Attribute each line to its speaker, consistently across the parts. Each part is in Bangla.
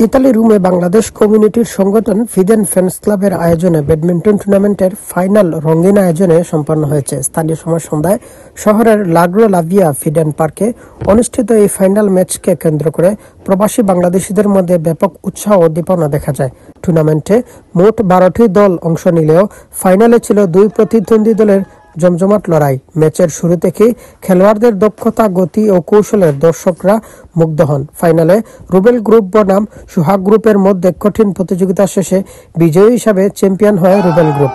Speaker 1: ইতালি রোমে বাংলাদেশ কমিউনিটির সংগঠন ফিদেন ফ্যান্স ক্লাবের আয়োজনে ব্যাডমিন্টন টুর্নামেন্টের ফাইনাল রঙিন আয়োজনে সম্পন্ন হয়েছে। স্থানীয় সময় সন্ধ্যায় শহরের লাগরো লাভিয়া ফিডেন পার্কে অনুষ্ঠিত এই ফাইনাল ম্যাচকে কেন্দ্র করে প্রবাসী বাংলাদেশিদের মধ্যে ব্যাপক উৎসাহ ও উদ্দীপনা দেখা যায়। টুর্নামেন্টে মোট 12টি দল অংশ নিলেও ফাইনালে ছিল 2 প্রতিদ্বন্দ্বী দলের জমজমাট লড়াই। ম্যাচের শুরু থেকেই খেলোয়াড়দের দক্ষতা, গতি ও কৌশলের দর্শকরা মুগ্ধ হন। ফাইনালে রুবেল গ্রুপ বনাম সুহাগ গ্রুপের মধ্যে কঠিন প্রতিযোগিতা শেষে বিজয়ী হিসাবে চ্যাম্পিয়ন হয় রুবেল গ্রুপ।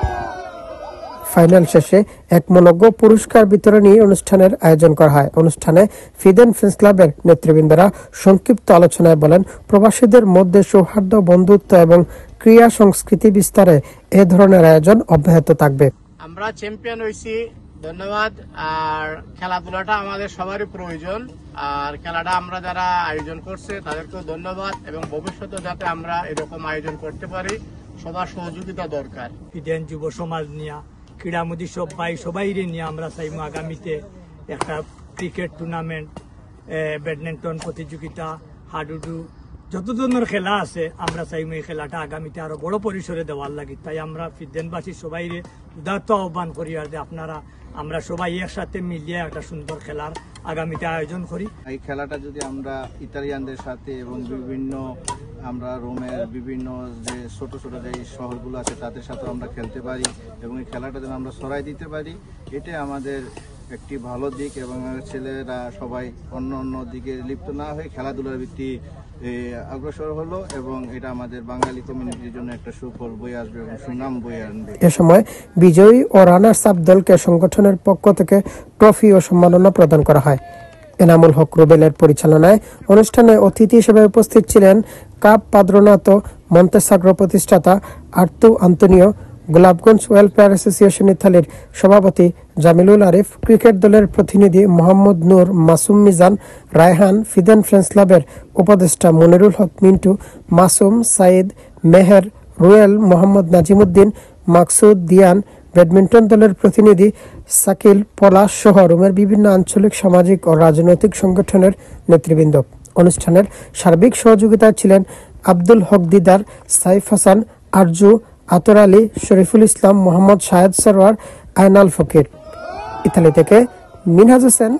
Speaker 1: ফাইনাল শেষে এক মনোজ্ঞ পুরস্কার বিতরণী অনুষ্ঠানের আয়োজন করা হয়। অনুষ্ঠানে ফিদেন ফ্যান্স ক্লাবের নেতৃবৃন্দরা সংক্ষিপ্ত আলোচনায় বলেন, প্রবাসীদের মধ্যে সৌহার্দ্য, বন্ধুত্ব এবং ক্রীড়া সংস্কৃতি বিস্তারে এ ধরনের আয়োজন অব্যাহত থাকবে।
Speaker 2: আমরা চ্যাম্পিয়ন হয়েছি, ধন্যবাদ। আর খেলাধুলাটা আমাদের সবারই প্রয়োজন, আর খেলাটা আমরা যারা আয়োজন করছে তাদেরকেও ধন্যবাদ, এবং ভবিষ্যতে যাতে আমরা এরকম আয়োজন করতে পারি সবার সহযোগিতা দরকার।
Speaker 3: ফিদেন যুব সমাজ নিয়ে ক্রীড়ামোদী সবাই নিয়ে আমরা চাইব আগামীতে একটা ক্রিকেট টুর্নামেন্ট, ব্যাডমিন্টন প্রতিযোগিতা, হাডুডু, যত ধরনের খেলা আছে আমরা চাইব এই খেলাটা আগামীতে আরো বড় পরিসরে দেওয়ার লাগে। তাই আমরা ফিদেনবাসী সবাই উদাত্ত আহ্বান করি আর আপনারা আমরা সবাই একসাথে মিলিয়ে একটা সুন্দর খেলার আগামীতে আয়োজন করি।
Speaker 4: এই খেলাটা যদি আমরা ইতালিয়ানদের সাথে এবং আমরা রোমের বিভিন্ন যে ছোট ছোট যে শহরগুলো আছে তাদের সাথে আমরা খেলতে পারি এবং এই খেলাটা যেন আমরা ছড়াই দিতে পারি, এটা আমাদের একটি ভালো দিক। এবং ছেলেরা সবাই অন্য দিকে লিপ্ত না হয়ে খেলাধুলার ভিত্তি অগ্রসর হলো, এবং এটা আমাদের বাঙালি কমিউনিটির জন্য একটা সুফল বয়ে আসবে এবং সুনাম বয়ে আনবে।
Speaker 1: এ সময় বিজয়ী ও রানার্স আপ দলকে সংগঠনের পক্ষ থেকে ট্রফি ও সম্মাননা প্রদান করা হয়। এনামুল হক রুবেলের পরিচালনায় অনুষ্ঠানে অতিথি হিসেবে উপস্থিত ছিলেন কাপ পাদ্রোনাতো মন্তেসাগ্রো প্রতিষ্ঠাতা আর্তু আন্তোনিও, গোলাপগঞ্জ ওয়েলফেয়ার অ্যাসোসিয়েশন ইতালির সভাপতি জামিলুল আরিফ, ক্রিকেট দলের প্রতিনিধি মোহাম্মদ নূর, মাসুম মিজান, রায়হান, ফিদেন ফ্যান্স ক্লাবের উপদেষ্টা মনিরুল হক মিন্টু, মাসুম, সাইদ, মেহের, রুয়েল, মোহাম্মদ নাজিমুদ্দিন, মাকসুদ, দিয়ান, ব্যাডমিন্টন দলের প্রতিনিধি সাকিল, পলাশ সহ রোমের বিভিন্ন আঞ্চলিক, সামাজিক ও রাজনৈতিক সংগঠনের নেতৃবৃন্দ। অনুষ্ঠানের সার্বিক সহযোগিতায় ছিলেন আব্দুল হক দিদার, সাইফ হাসান, আরজু, আতর আলী, শরীফুল ইসলাম, মোহাম্মদ শাহেদ সরওয়ার, আয়নাল ফকির। ইতালি থেকে মিনহাজ হোসেন।